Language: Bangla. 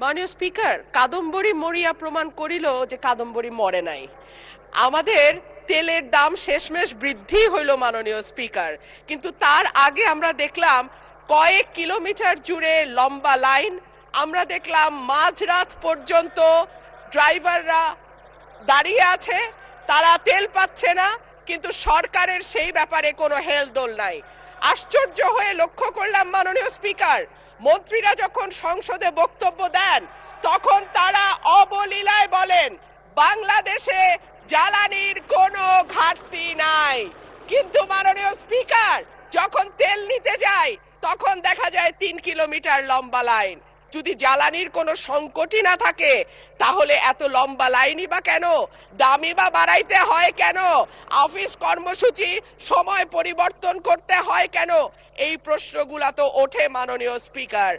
মাননীয় স্পিকার, কাদম্বরী মরিয়া প্রমাণ করিল যে কাদম্বরী মরে নাই। আমাদের তেলের দাম শেষমেশ বৃদ্ধি হইল মাননীয় স্পিকার, কিন্তু তার আগে আমরা দেখলাম কয়েক কিলোমিটার জুড়ে লম্বা লাইন। আমরা দেখলাম মাঝরাত পর্যন্ত ড্রাইভাররা দাঁড়িয়ে আছে, তারা তেল পাচ্ছে না, কিন্তু সরকারের সেই ব্যাপারে কোনো হেলদোল নাই। আশ্চর্য হয়ে লক্ষ্য করলাম মাননীয় স্পিকার, মন্ত্রীরা যখন সংসদে বক্তব্য দেন তখন তারা অবলীলায় বলেন বাংলাদেশে জ্বালানির কোনো ঘাটতি নাই, কিন্তু মাননীয় স্পিকার যখন তেল নিতে যায় তখন দেখা যায় 3 কিলোমিটার লম্বা লাইন। যদি জ্বালানির কোনো সংকটই না থাকে তাহলে এত লম্বা লাইনই বা কেন? দামই বা বাড়াইতে হয় কেন? অফিস কর্মসূচি সময় পরিবর্তন করতে হয় কেন? এই প্রশ্নগুলা তো ওঠে মাননীয় স্পিকার।